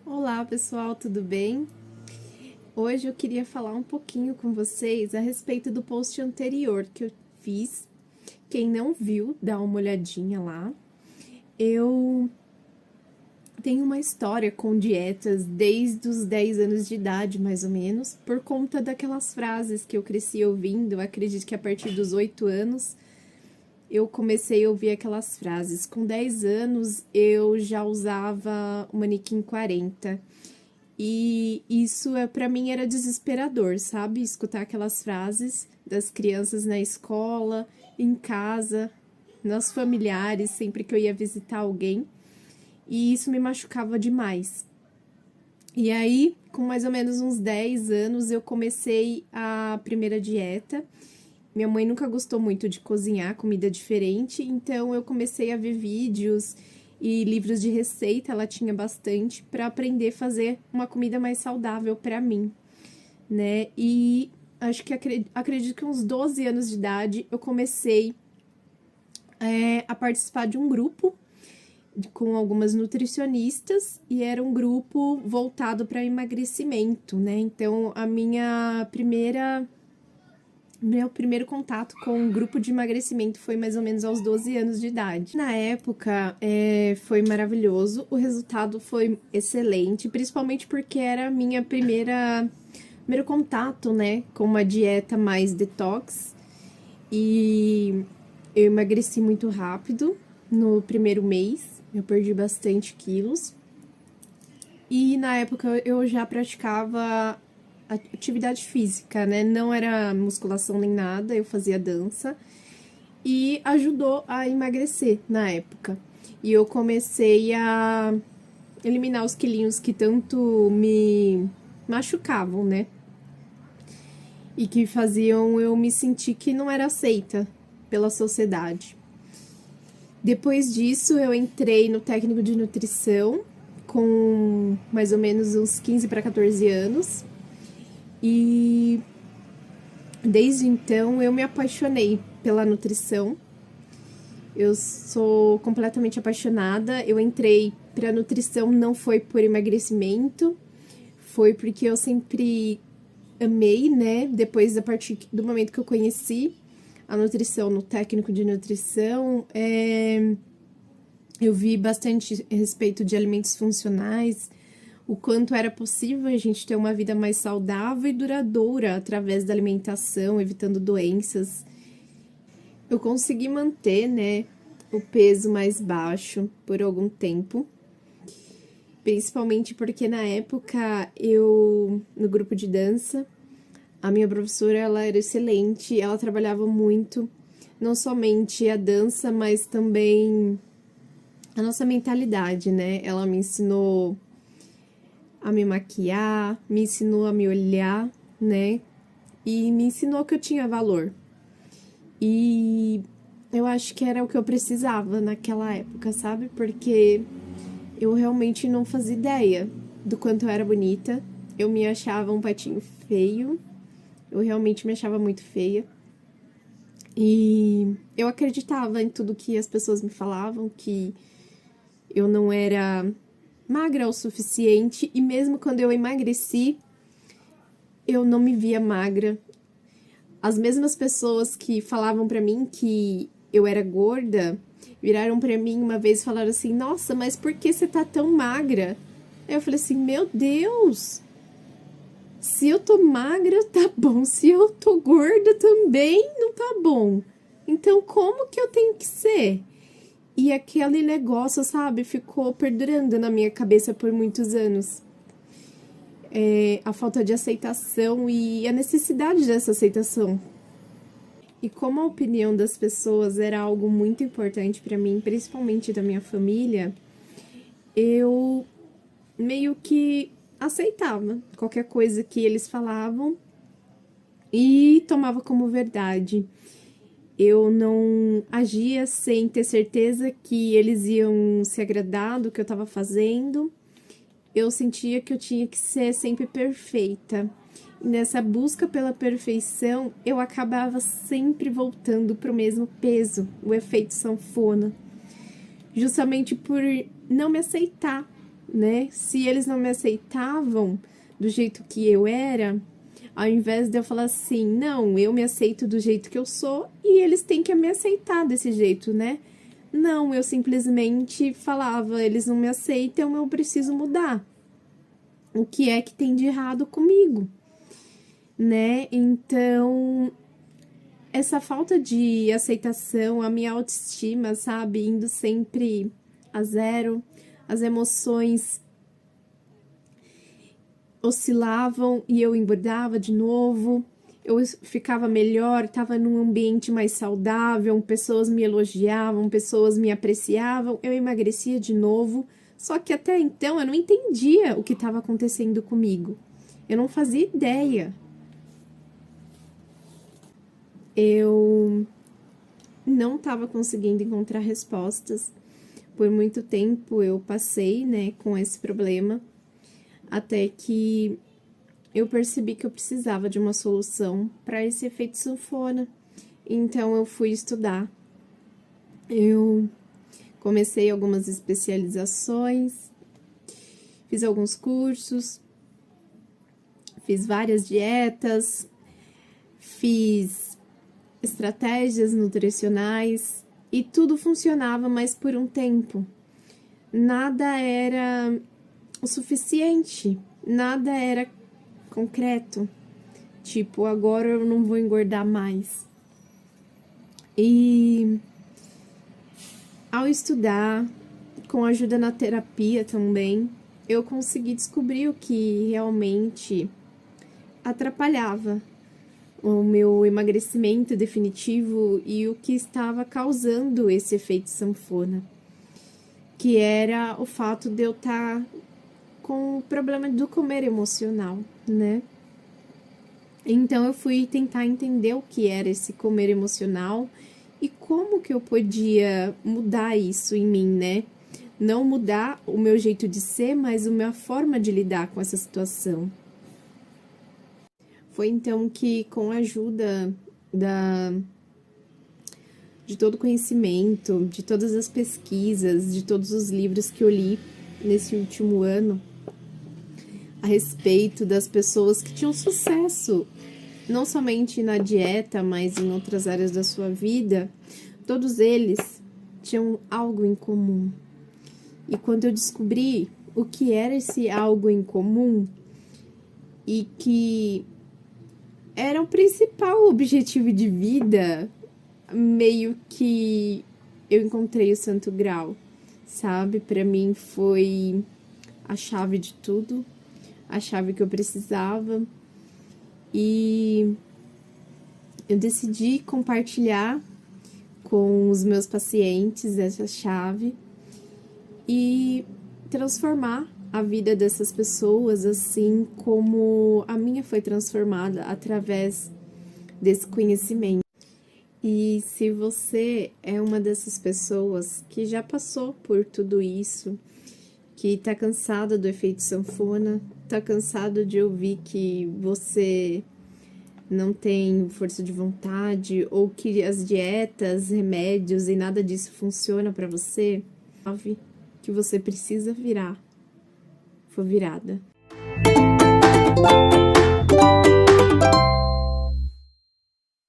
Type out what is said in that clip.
Olá pessoal, tudo bem? Hoje eu queria falar um pouquinho com vocês a respeito do post anterior que eu fiz. Quem não viu, dá uma olhadinha lá. Eu tenho uma história com dietas desde os 10 anos de idade, mais ou menos, por conta daquelas frases que eu cresci ouvindo. Eu acredito que a partir dos 8 anos eu comecei a ouvir aquelas frases. Com 10 anos eu já usava o manequim 40. E isso para mim era desesperador, sabe? Escutar aquelas frases das crianças na escola, em casa, nos familiares, sempre que eu ia visitar alguém. E isso me machucava demais. E aí, com mais ou menos uns 10 anos, eu comecei a primeira dieta. Minha mãe nunca gostou muito de cozinhar comida diferente, então eu comecei a ver vídeos e livros de receita, ela tinha bastante, para aprender a fazer uma comida mais saudável para mim, né? E acho que acredito que uns 12 anos de idade eu comecei a participar de um grupo com algumas nutricionistas e era um grupo voltado para emagrecimento, né? Então meu primeiro contato com um grupo de emagrecimento foi mais ou menos aos 12 anos de idade. Na época, foi maravilhoso, o resultado foi excelente, principalmente porque era a minha primeiro contato, né, com uma dieta mais detox. E eu emagreci muito rápido no primeiro mês, eu perdi bastante quilos. E na época eu já praticava atividade física, né? Não era musculação nem nada, eu fazia dança. E ajudou a emagrecer na época. E eu comecei a eliminar os quilinhos que tanto me machucavam, né? E que faziam eu me sentir que não era aceita pela sociedade. Depois disso, eu entrei no técnico de nutrição com mais ou menos uns 15 para 14 anos. E desde então eu me apaixonei pela nutrição. Eu sou completamente apaixonada. Eu entrei para nutrição não foi por emagrecimento, foi porque eu sempre amei, né? Depois, a partir do momento que eu conheci a nutrição no técnico de nutrição, eu vi bastante a respeito de alimentos funcionais, o quanto era possível a gente ter uma vida mais saudável e duradoura através da alimentação, evitando doenças. Eu consegui manter, né, o peso mais baixo por algum tempo, principalmente porque na época no grupo de dança, a minha professora, ela era excelente, ela trabalhava muito, não somente a dança, mas também a nossa mentalidade, né? Ela me ensinou a me maquiar, me ensinou a me olhar, né? E me ensinou que eu tinha valor. E eu acho que era o que eu precisava naquela época, sabe? Porque eu realmente não fazia ideia do quanto eu era bonita. Eu me achava um patinho feio. Eu realmente me achava muito feia. E eu acreditava em tudo que as pessoas me falavam, que eu não era magra o suficiente, e mesmo quando eu emagreci, eu não me via magra. As mesmas pessoas que falavam pra mim que eu era gorda, viraram pra mim uma vez e falaram assim: nossa, mas por que você tá tão magra? Aí eu falei assim: meu Deus, se eu tô magra, tá bom, se eu tô gorda também, não tá bom. Então, como que eu tenho que ser? E aquele negócio, sabe, ficou perdurando na minha cabeça por muitos anos. A falta de aceitação e a necessidade dessa aceitação. E como a opinião das pessoas era algo muito importante para mim, principalmente da minha família, eu meio que aceitava qualquer coisa que eles falavam e tomava como verdade. Eu não agia sem ter certeza que eles iam se agradar do que eu estava fazendo. eu sentia que eu tinha que ser sempre perfeita. E nessa busca pela perfeição, eu acabava sempre voltando para o mesmo peso, o efeito sanfona. Justamente por não me aceitar, né? Se eles não me aceitavam do jeito que eu era, ao invés de eu falar assim, não, eu me aceito do jeito que eu sou e eles têm que me aceitar desse jeito, né? Não, eu simplesmente falava, eles não me aceitam, eu preciso mudar. O que é que tem de errado comigo, né? Então, essa falta de aceitação, a minha autoestima, sabe, indo sempre a zero, as emoções oscilavam e eu engordava de novo, eu ficava melhor, estava num ambiente mais saudável, pessoas me elogiavam, pessoas me apreciavam, eu emagrecia de novo, só que até então eu não entendia o que estava acontecendo comigo, eu não fazia ideia. Eu não estava conseguindo encontrar respostas. Por muito tempo eu passei, né, com esse problema, até que eu percebi que eu precisava de uma solução para esse efeito sanfona. Então eu fui estudar. Eu comecei algumas especializações, fiz alguns cursos, fiz várias dietas, fiz estratégias nutricionais e tudo funcionava, mas por um tempo. Nada era o suficiente, nada era concreto. Tipo, agora eu não vou engordar mais. E ao estudar, com ajuda na terapia também, eu consegui descobrir o que realmente atrapalhava o meu emagrecimento definitivo e o que estava causando esse efeito sanfona, que era o fato de eu estar com o problema do comer emocional, né? Então eu fui tentar entender o que era esse comer emocional e como que eu podia mudar isso em mim, né? Não mudar o meu jeito de ser, mas a minha forma de lidar com essa situação. Foi então que, com a ajuda de todo o conhecimento, de todas as pesquisas, de todos os livros que eu li nesse último ano, a respeito das pessoas que tinham sucesso, não somente na dieta, mas em outras áreas da sua vida, todos eles tinham algo em comum. E quando eu descobri o que era esse algo em comum e que era o principal objetivo de vida, meio que eu encontrei o Santo Graal, sabe? Para mim foi a chave de tudo, a chave que eu precisava. E eu decidi compartilhar com os meus pacientes essa chave e transformar a vida dessas pessoas, assim como a minha foi transformada através desse conhecimento. E se você é uma dessas pessoas que já passou por tudo isso, que tá cansado do efeito sanfona, tá cansado de ouvir que você não tem força de vontade ou que as dietas, remédios e nada disso funciona para você, sabe que você precisa virar, for virada.